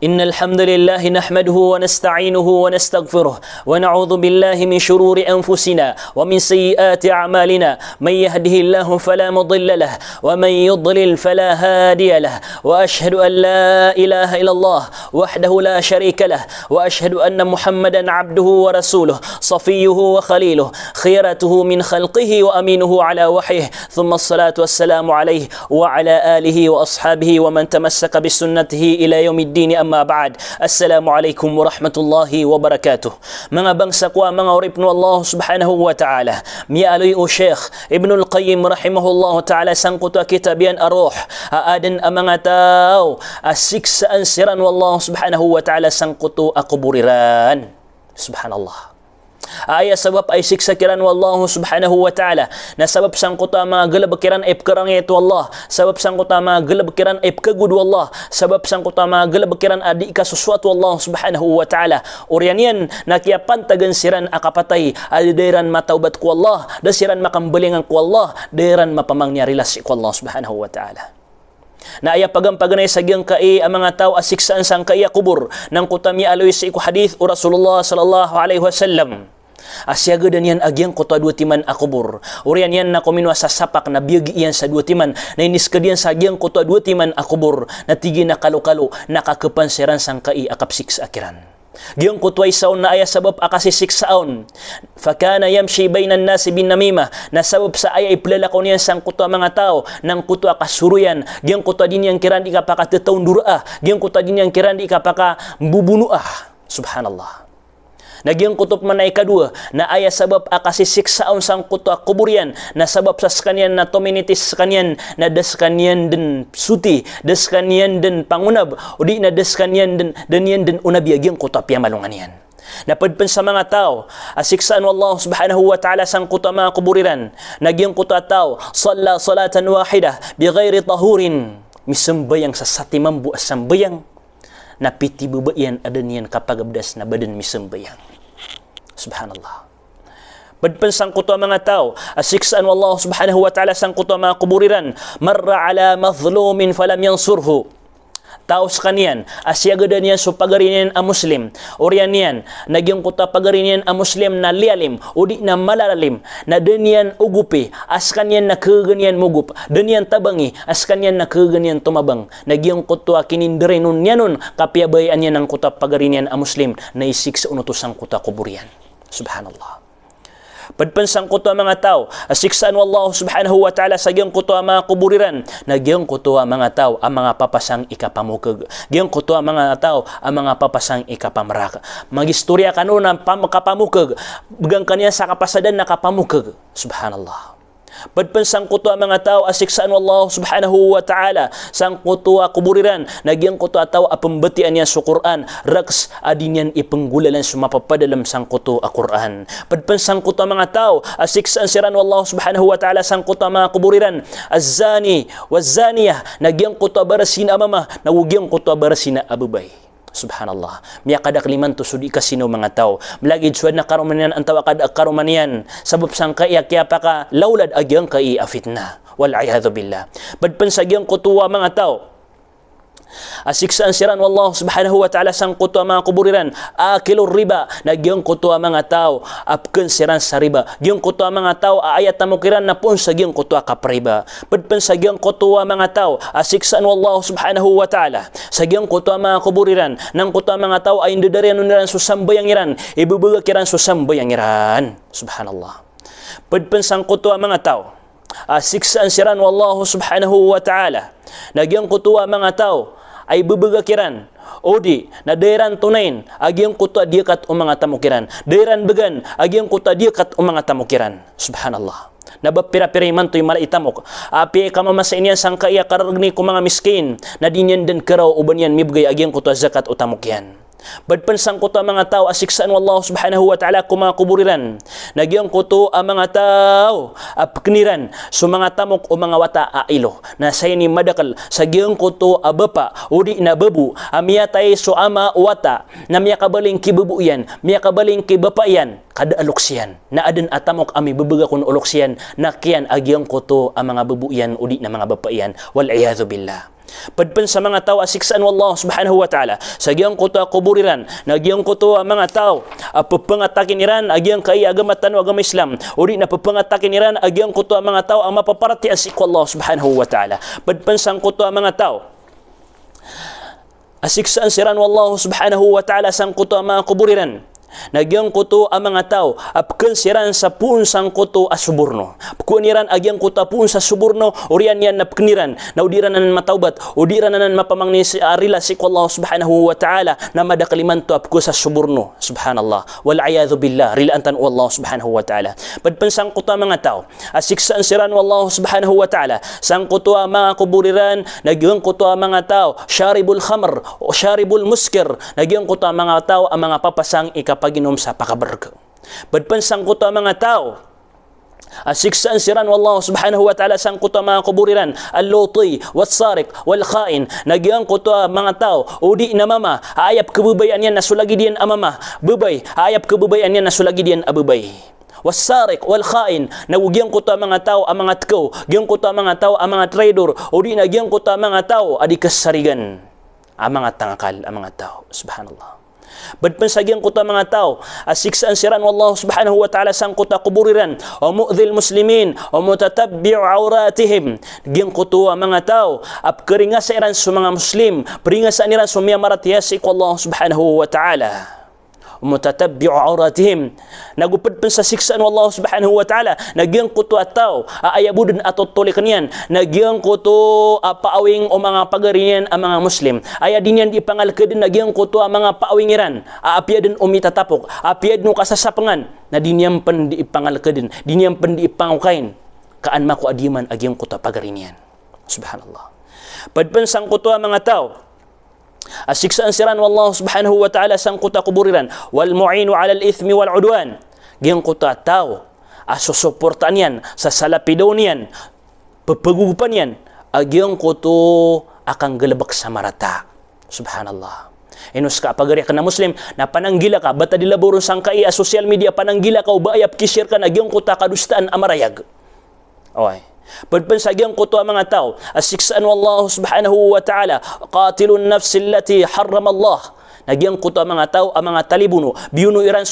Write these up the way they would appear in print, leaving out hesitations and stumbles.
إن الحمد لله نحمده ونستعينه ونستغفره ونعوذ بالله من شرور أنفسنا ومن سيئات أعمالنا من يهده الله فلا مضل له ومن يضلل فلا هادي له وأشهد أن لا إله إلا الله وحده لا شريك له وأشهد أن محمدا عبده ورسوله صفيه وخليله خيرته من خلقه وأمينه على وحيه ثم الصلاة والسلام عليه وعلى آله وأصحابه ومن تمسك بسنته إلى يوم الدين أما بعد. Assalamualaikum warahmatullahi wabarakatuh. Mga bangsa ko, mga uripno Allah subhanahu wa ta'ala, mialoy o Sheikh Ibnul Qayyim rahimahullah ta'ala sangkot kitabian aruh aadan ang mga tao asiksaan siran wallahu subhanahu wa ta'ala sangkot akuburiran. Subhanallah. Aya sabab ay siksakiran wallahu subhanahu wa ta'ala na sabab sangkuta mga galabakiran ay pkerang ito Allah, sabab sangkuta mga galabakiran ay pkagud Allah, sabab sangkuta mga galabakiran adi ka suswatu Allah subhanahu wa ta'ala urian yan nakiapan tagan siran akapatay adairan mataubat ku Allah dasiran makambelingan ku Allah dairan mapamangnya relasi ku Allah subhanahu wa ta'ala. Na aya pagampaganay sa giyang kai ang mga tao asiksaan sang kaiya kubur nang kutami aloy sa iku hadith o Rasulullah sallallahu alaihi wasallam. Asyaga dan yan agyang kota dua timan akubur. Urian yan na kuminwa sa sapak na biyagi yan sa dua timan. Na iniskadian sa agyang kota dua timan akubur. Na tigi na kalu-kalu nakakepanseran sang kai akapsiks akiran. Giyong kutway saon na aya sabab akasisik saon. Fakana yamshi bainan nasi bin namimah. Na sabab sa aya iplalakaw niyan sang kutwa mga tao. Nang kutwa kasuruyan. Giyong kutwa din yang kiran di kapaka tetaun durah. Giyong kutwa din yang kiran di kapaka bubunuah. Subhanallah. Nagyang kutub manay kadua na aya sabab akasisik saon sang kutwa kuburian na sabab sa kanyan na tominitis sa kanyan na das kanyan den suti das kanyan den pangunab o di na das kanyan den yan den unab yagyang kutwa piyamalungan yan. Napadpan sa mga tao asiksaan wallahu subhanahu wa ta'ala sang kutwa mga kuburiran nagyang kutwa tao salla salatan wahida bi ghairi tahurin misambayang sa satimambu asambayang na piti bubayan adan yan kapag abdas na badan misambayang. Subhanallah. Padpan sang kutwa mga tao asiksaan wallahu subhanahu wa ta'ala sang kutwa mga kuburiran marra ala mazlumin falam yansurhu. Tao sa kanyan asyaga dan yan so pagarinian ang muslim orian yan nagyang kutwa pagarinian ang muslim na lialim o di na malalalim na danyan ugupi as kanyan na kaganyan mugup danyan tabangi as kanyan na kaganyan tumabang nagyang kutwa kinindirinun yanon kapiabayan yan ang kutwa pagarinian ang muslim na isik sa unutusang kutwa kuburian. Subhanallah. Padpan sang kutwa mga tao asiksaan wallahu subhanahu wa ta'ala sa giyang kutwa mga kuburiran na giyang kutwa mga tao ang mga papasang ikapamukag giyang kutwa mga tao ang mga papasang ikapamaraka magistorya kanuna kapamukag bagang kanya sa kapasadan na kapamukag. Subhanallah. Padpan sang kutwa mga tao asiksaan wallahu subhanahu wa ta'ala sang kutwa kuburiran nagyang kutwa tao apambatian niya sa Quran raks adinyan ipenggulalan sumapapadalam sang kutwa Quran. Padpan sang kutwa mga tao asiksaan siran wallahu subhanahu wa ta'ala sang kutwa mga kuburiran az-zani waz-zaniyah nagyang kutwa barasina amama nawugyang kutwa barasina abubay. Subhanallah. Miya kadak liman to sudi kasino mga tao. Malagid suad na karumanian ang tawa kadak karumanian. Sabab sang kaya kaya pa ka laulad agyang kai afitna. Wal'ayadhu billah. Padpan sa agyang kutuwa mga tao asiksaan siran wallahu subhanahu wa ta'ala sang kutwa mga kuburiran akilur riba nagyang kutwa mga tao apken siran sa riba gyang kutwa mga tao aayat tamukiran na pun sa gyang kutwa kapriba. Padpan sa gyang kutwa mga tao asiksaan wallahu subhanahu wa ta'ala sa gyang kutwa mga kuburiran nang kutwa mga tao ay indudarian niran susambayang iran ibubuga kiran susambayang iran. Subhanallah. Padpan sang kutwa mga tao asiksaan siran wallahu subhanahu wa ta'ala nagyang kutwa mga tao ay bubagakiran o di na dairan tunain agyang kutwa diakat o mga tamukiran dairan bagan agyang kutwa diakat o mga tamukiran. Subhanallah. Nabapira-piriman to'y malaitamok api kamamasa inyan sang kaya karagni ko mga miskin na dinyan dan karaw uban yan mibgay agyang kutwa zakat o tamukyan. Badpan sang kuto mga tao asiksaan wallahu subhanahu wa ta'ala ko mga kuburiran nagyang kuto ang mga tao apkniran so mga tamok o mga wata ailo na say ni madakal sa gyang kuto abapa udi na babu amiya tay so ama wata na miya kabaling kibubuyan miya kabaling kibapayan kada aluksiyan na adan atamok ami bebuga kun uluksiyan na kiyan agyang kuto ang mga babuyan udi na mga bapayan wal iyadhu billah. Padpan sa mga tao asiksaan wallahu subhanahu wa ta'ala sagyang kuto kuburiran nagyang kuto mga tao pagpangatakin iran agyang kay agama tanu agama Islam uri na pagpangatakin iran agyang kuto mga tao ang mapaparati asik wallahu subhanahu wa ta'ala. Padpan sang kuto mga tao asiksaan siran wallahu subhanahu wa ta'ala sang kuto mga kuburiran nagyang kuto ang mga tao apken siran sa pun sang kuto asuburno pukuniran agyang kuto pun sa suburno urian yan napkeniran na udiran nanan mataubat udiran nanan mapamangni si arila si Allah subhanahu wa ta'ala na madakalimanto apko sa suburno subhanallah wal a'yadhu billah rilantan Allah subhanahu wa ta'ala. Padpan sang kuto mga tao asiksaan siran wallahu subhanahu wa ta'ala sang kuto ang mga kuburiran nagyang kuto ang mga tao syaribul khamr o syaribul muskir nagyang kuto ang mga tao ang mga papasang paginom sa pakabarg. Padpan sang kuto mga tao asiksaan siran wallahu subhanahu wa ta'ala sang kuto mga kuburiran al-luti was-sariq wal-khain nagyang kuto mga tao udi na mama ayap kebubayan yan nasulagi diyan amama bubay ayap kebubayan yan nasulagi diyan abubay was-sariq wal-khain nawugyang kuto mga tao ang mga tkaw gyang kuto mga tao ang mga trader udi na gyang kuto mga tao adi kasarigan ang mga tangkal ang mga tao subhanallah. Badpan sagyang kuta mga tao asiksaan siran wallahu subhanahu wa ta'ala sang kuta kuburiran o mu'dhil muslimin o mutatabbi'u awratihim gyang kuto mga tao ap keringa sa iran sa mga muslim peringa sa iran sa mga maratiyasik wallahu subhanahu wa ta'ala mutatabbi'u awratihim nagupadpan sa siksaan wallahu subhanahu wa ta'ala nagyang kuto at tao aayabudin at tutulikan yan nagyang kuto paawing o mga pagarian ang mga muslim aya din yan ipangalkadin nagyang kuto ang mga paawing iran aapyadin umitatapok aapyad no kasasapangan na din yan pandi ipangalkadin din yan pandi ipangukain kaan mako adiman agyang kuto pagarian yan subhanallah. Padpan sang kuto ang mga tao asiksaan siran wallahu subhanahu wa ta'ala sang kuta kuburiran wal mu'inu 'ala al-ithmi wal 'udwan gyang kuta tao asusuportan yan sa salapidaw niyan papagugupan yan agyang kuto akang galabak sa marata subhanallah. Inus ka pagari ka na muslim na pananggila ka bata dilaburo sang kai social media pananggila ka ubayap kishir ka agyang kuta kadustaan amarayag oy. Padpan sagyang kuto ang mga tao asiksaan wallahu subhanahu wa ta'ala qatilun nafsi allati harrama Allah nagyang kuto ang mga tao ang mga talibuno biuno iran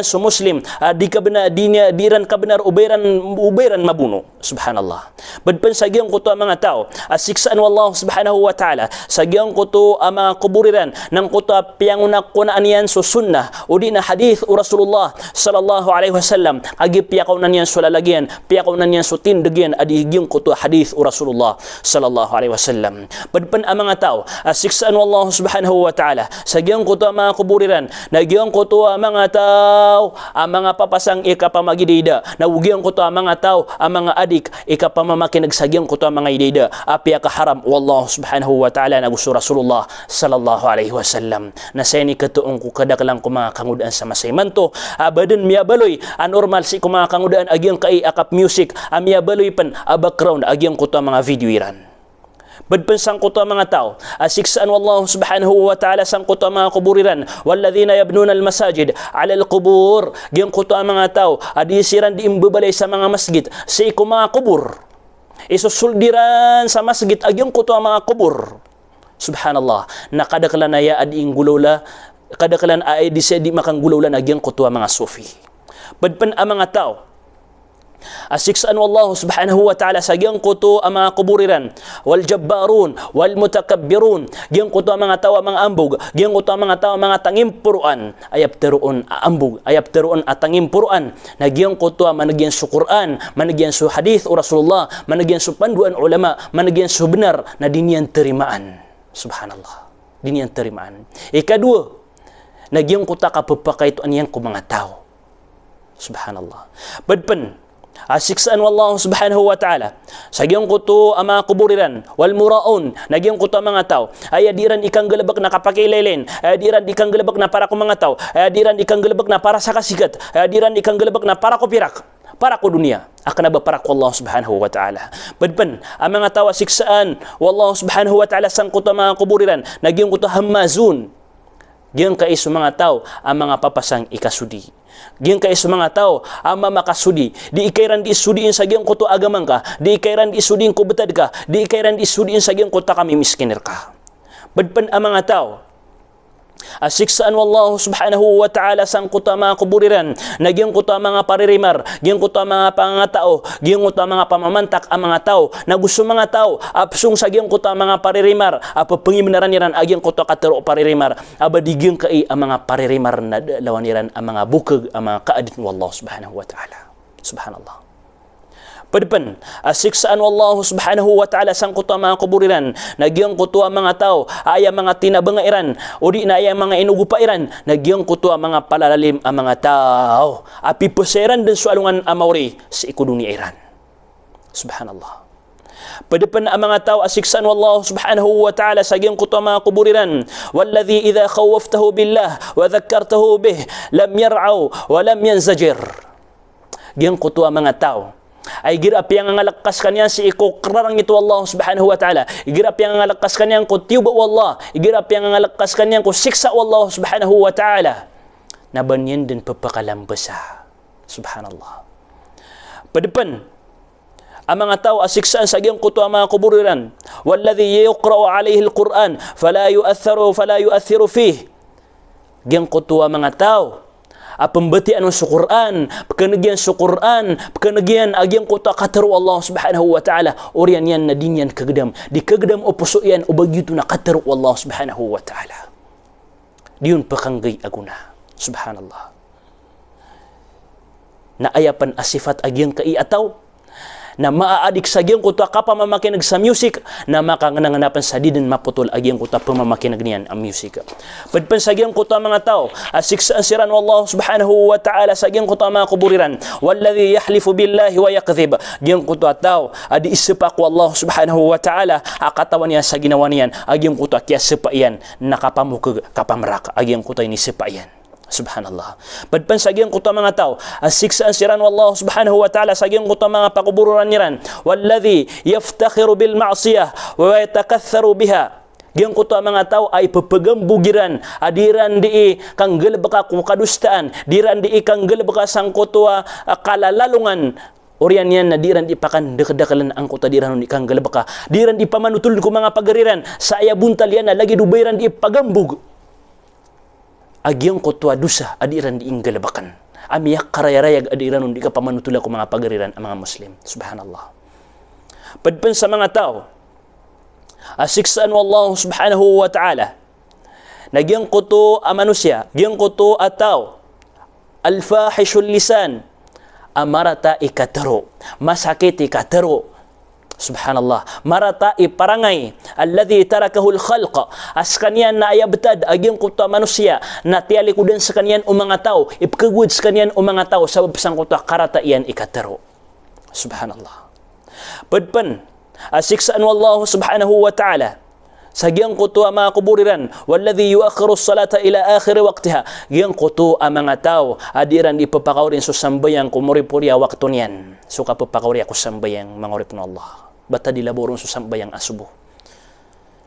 so muslim di ka benar diran ka benar ubairan mabuno subhanallah. Padpan sagyang kuto ang mga tao asiksaan wallahu subhanahu wa ta'ala sagyang kuto ang mga kuburiran ng kuto piyangunak kunaan yan so sunnah udi na hadith o Rasulullah sallallahu alaihi wasallam agi piyakaw na yan so lalagyan piyakaw na yan so tindagyan adi gyang kuto hadith o Rasulullah sallallahu alaihi wasallam. Padpan ang mga tao asiksaan wallahu subhanahu wa ta'ala sagyang kuto ang mga kuburiran nagyang kuto ang mga tao ang mga papasang ikapamagidida nawugyang kuto ang mga tao ang mga adik ikapamamakin nagsagyang kuto ang mga idida apya ka haram wallahu subhanahu wa ta'ala nagusto Rasulullah sallallahu alaihi wasallam na sayani katuong ko kadaklang ko mga kangudaan sa masaymanto abadan miyabaloy anormal si ko mga kangudaan agyang kai akap music miyabaloy pan background agyang kuto ang mga video iran. Badpan sang kuto mga tao asiksaan wallahu subhanahu wa ta'ala sang kuto mga kuburiran walladhina yabnuna almasajid ala alqubur gyang kuto mga tao adisiran di imbabalay sa mga masjid sa iko mga kubur isusuldiran sa masjid agyang kuto mga kubur subhanallah nakadakalan aya ading gulawla kadakalan ay di makang gulawla agyang kuto mga sufi. Badpan ang mga tao asiksaan wallahu subhanahu wa ta'ala sagyang kuto ang mga kuburiran wal jabbarun wal mutakabbirun gyang kuto ang mga tao mga ambog gyang kuto ang mga tao mga tangimpuruan ayap teruon ambog ayap teruon atangimpuruan nagyang kuto managyan su Quran managyan su hadith o Rasulullah managyan su panduan ulama managyan su benar na dinyan terimaan subhanallah dinyan terimaan. Ikadua nagyang kuta kapapakaituan yang ko mga tao subhanallah. Badpan asiksaan wallahu subhanahu wa ta'ala sagyang kuto ang mga kuburiran wal muraun nagyang kuto ang mga tao ay adiran ikang galabak na kapakilelen ay adiran ikang galabak na para ko mga tao ay adiran ikang galabak na para sa kasikat ay adiran ikang galabak na para ko pirak para ko dunia akan ba para ko Allah subhanahu wa ta'ala. Badpan ang mga tao asiksaan wallahu subhanahu wa ta'ala sang kuto ang mga kuburiran nagyang kuto hamazun gyang kaiso mga tao ang mga papasang ikasudi Giang kay mga tao ama makasudi di ikairan di sudiin sa giang kuto agamang ka, di ikairan di sudiin ko betad ka, di ikairan di sudiin sa giang kuta kami miskinir ka. Badpan ang mga tao asiksaan wallahu subhanahu wa ta'ala sang kuta mga kuburiran na giyang kuta mga paririmar, giyang kuta mga pangatao, giyang kuta mga pamamantak ang mga tao na gusto mga tao apsung sa giyang kuta mga paririmar apa pengimnaran niran agiyang kuta katero paririmar aba digiyang kai ang mga paririmar na lawan niran ang mga bukag ang mga kaadit wallahu subhanahu wa ta'ala. Subhanallah. Padpan asiksaan wallahu subhanahu wa ta'ala sang kuto mga kuburiran nagyang kuto mga tao aya mga tinabangairan o di na aya mga inugupairan nagyang kuto mga palalalim ang mga tao api peseran dan sualungan amawri sa ikuduni iran. Subhanallah. Padpan ang mga tao asiksaan wallahu subhanahu wa ta'ala sa gyang kuto mga kuburiran walladhi idha khawaftahu billah wa dhakkartahu bih lam yar'aw wa lam yanzajir. Gyang kuto mga tao ay girap yang ngalakas kanyan si iko krarang ito Allah subhanahu wa ta'ala girap yang ngalakas kanyan ko tiuba wallah girap yang ngalakas kanyan ko siksa wallah subhanahu wa ta'ala nabanyan din papakalambasa. Subhanallah. Padpan ang mga tao asiksaan sa giyang kuto ang mga kuburiran walladhi yuqra'u alayhi al-Quran fala yu'athiru fih giyang kuto ang mga tao pembetian sa Quran, pekenegyan sa Quran, pekenegyan agyang kuta kataru Allah subhanahu wa ta'ala, orian yan na din yan kagedam. Di kagedam o puso yan, o bagyito na kataru Allah subhanahu wa ta'ala. Diyon pakanggay aguna. Subhanallah. Na ayapan asifat agyang kaiataw, na maaadik sa giyang kuta kapamamakinag sa music na makangananganapan sa didin maputol agyang kuta pamamakinag niyan ang music. Padpan sa giyang kuta mga tao asiksaan siran wallahu subhanahu wa ta'ala sa giyang kuta mga kuburiran walladhi yahlifu billahi wa yakdhib giyang kuta tao adi isipak wallahu subhanahu wa ta'ala akatawan niya sa ginawa niyan agyang kuta kya sipa iyan nakapamukag kapamrak agyang kuta ini sipa iyan. Subhanallah. Padpan sa giyang kuta mga tao asiksaan siran wallahu subhanahu wa ta'ala sa giyang kuta mga pakubururan niran walladhi yaftakhiru bil ma'siyah wa yatakatharu biha giyang kuta mga tao ay papagambugiran adiran di kang gelbaka kadustaan diran di kang gelbaka sang kuta kalalalungan orian yan na diran di pakan dekadakalan ang kuta diran di kang gelbaka diran di pamanutul ko mga pagariran sa aya buntal yan na lagi dubayran di pagambug agyang kutwa dusa adiran di inggalabakan amiyak karayarayag adiran di ka pamanutula ko mga pagariran ang mga Muslim. Subhanallah. Padpan sa mga tao asiksaan wallahu subhanahu wa ta'ala nagyang kuto a manusia gyang kuto a tao alfahishul lisan amarata ikatero masakit ikatero. Subhanallah. Marata iparangay alladhi tarakahu al-khalqa as kanyan na ayabtad agyang kuta manusia na tialikudan sa kanyan o mga tao ipkagud sa kanyan o mga tao sa babsang kuta karata iyan ikatero. Subhanallah. Padpan asiksaan wallahu subhanahu wa ta'ala sa giyang kuto ang mga kuburiran walladhi yuakhiru as-salata ila akhir waqtiha giyang kuto ang mga tao adiran ipapakawrin so sambayang kumuripurya wakto niyan so kapapakawri ako sambayang mangurip na Allah bata dilaborong so sambayang asubo.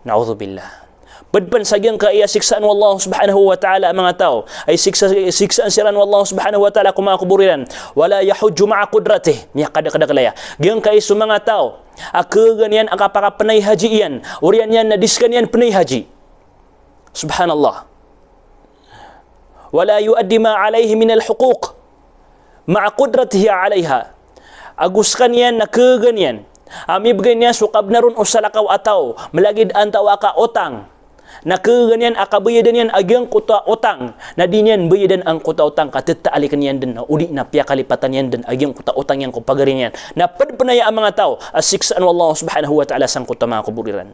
Na'udzubillah. Padpan sa giyang kaya siksaan wallahu subhanahu wa ta'ala ang mga tao ay siksaan siran wallahu subhanahu wa ta'ala kung mga kuburiran wala yahujju ma'a qudratih niya kada-kada giyang kaya sa mga tao akaganyan akapaka penay haji iyan urian yan na diskan yan penay haji. Subhanallah. Wala yuaddi ma alayhi min al-huquq ma'a qudratihi alayha aguskan yan na kaganyan ami bagay sukab naron o salakaw ataw malagid antaw ka utang na kaganyan akabayadan yan agyang kuta utang na din yan bayadan ang kuta utang katitaalikan yan din na uli na piyakalipatan yan din agyang kuta utang yan kung pagarin yan na padpanaya ang mga tao asiksaan wallahu subhanahu wa ta'ala sang kuta mga kuburiran.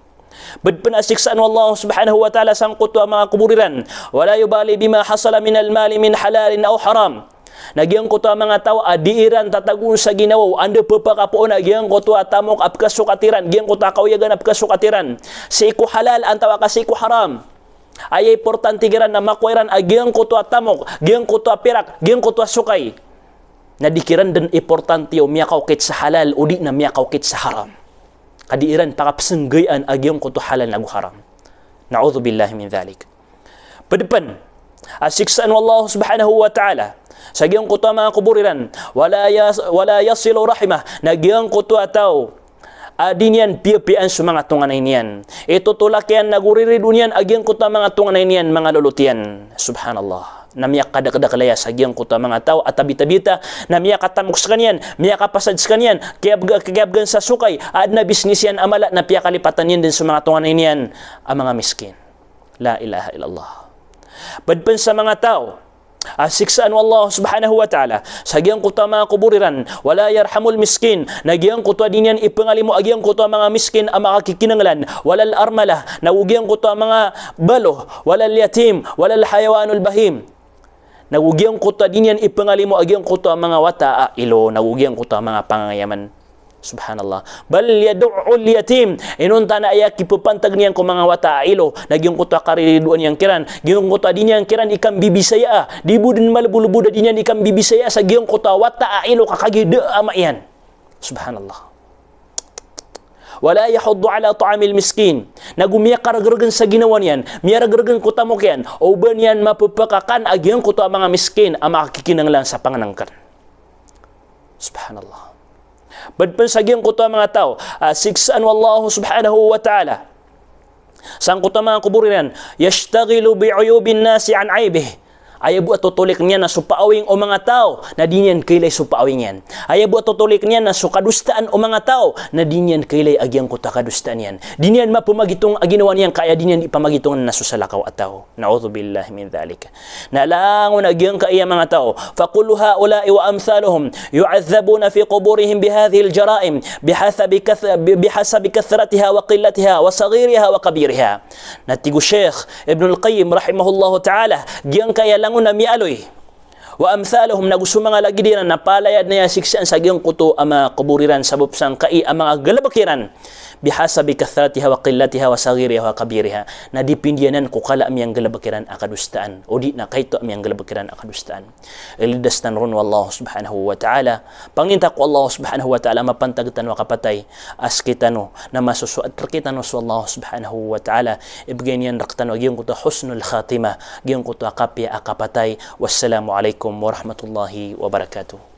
Badpan asiksaan wallahu subhanahu wa ta'ala sang kuta mga kuburiran wala yubali bima hasala min al-mali min halalin aw haram nagyang kuta mga tao adiiran tatagun sa ginawa anda papakapoon nagyang kuta tamok apkasukatiran gyang kuta kauyagan apkasukatiran si iku halal antawa ka si iku haram ay importante giran na makwairan agyang kuta tamok gyang kuta pirak gyang kuta sukay nadikiran dan importante o miyakaw kit sa halal o di na miyakaw kit sa haram kadiiran pakapsenggayan agyang kuta halal nagu haram. Na'udzubillahi min dhalik. Padpan asiksaan wallahu subhanahu wa ta'ala Sagiyang kuto mga kuburiran, wala yasilu rahimah, nagyang kuto ataw, adinian piya-piyan sa mga tunganay niyan. Ito tulak yan, naguriridun yan, agyang kuto mga tunganay niyan, mga lulutian. Subhanallah. Namiyak kadak-dakalaya sa agyang kuto mga tao, at tabita-bita, namiyak katamok sa kanyan, miyak kapasad sa kanyan, kayabgan sa sukay, ad na bisnis yan, amala, na piya kalipatan yan din sa mga tunganay niyan, ang mga miskin. La ilaha illallah. Badpan sa mga tao, asiksaan wallahu subhanahu wa ta'ala, sagyang kuta mga kuburiran, wala yarhamul miskin, nagyang kuta din yan ipangalimo, agyang kuta mga miskin ang makakikinanglan, walal armala, nawugyang kuta mga balo, walal yatim, walal hayawanul bahim, nawugyang kuta din yan ipangalimo, agyang kuta mga wata ilo, nawugyang kuta mga pangangayaman. Subhanallah. Bal yadu'ul yatim, inunta na ayak ipupantag niyan ko mga wata ilo, nagyong kuta kaririduan yang kiran, gyong kuta din yang kiran ikam bibisaya, di budin malbulubuda din yan ikam bibisaya sa gyong kuta wata ilo kakagide ama yan. Subhanallah. Wala yahuddu ala ta'amil miskin, nagumiya karagaragan sa ginawa niyan, miyaragaragan kuta mo kiyan, o ba niyan mapupakakan agyong kuta mga miskin ang makakikinanglan sa panganangkan. Subhanallah. Badpan sa giyang kuta mga tao, siksaan wallahu subhanahu wa ta'ala, sang kuta mga kuburiran, yashtagilu bi'uyubin nasi an aibih, ayabu at tutulik niya na supaawing o mga tao na di niyan kailay supaawing yan. Ayabu at tutulik niya na sukadustaan o mga tao na di niyan kailay agyang kuta kadustaan yan. Di niyan mapumagitong aginawa niyan, kaya di niyan ipamagitong na susalakaw at tao. Na'udhu billahi min dhalik. Nalangon agyang kaya mga tao, faqulu haula'i wa amthaluhum yu'adzabuna fi quburihim bihadhihi al-jara'im bihasabi kathratiha wa qillatiha wa saghiriha wa kabiriha. Natigo Sheikh Ibn al-Qayyim rahimahullahu ta'ala, giyang kaya langon na mialoy wa amthaluhum, nagusto mga lagi din na napalayad na siksaan sa giyang kuto ang mga kuburiran sa bupsang kai ang mga galabakiran bihasabi kathratiha wa qillatiha wa saghiriha wa kabiriha, na dipindianan ko kala amyang galabakiran akadustaan o di na kayto amyang galabakiran akadustaan. Ilidas tan ron wallahu subhanahu wa ta'ala, panginta ko Allah subhanahu wa ta'ala mapantagtan wa kapatay as kitano na masusuat rakitano sa Allah subhanahu wa ta'ala, ibigay niyan raktano giyong kuto husnul khatimah, giyong kuto kapya akapatay. Wassalamu alaikum warahmatullahi wabarakatuh.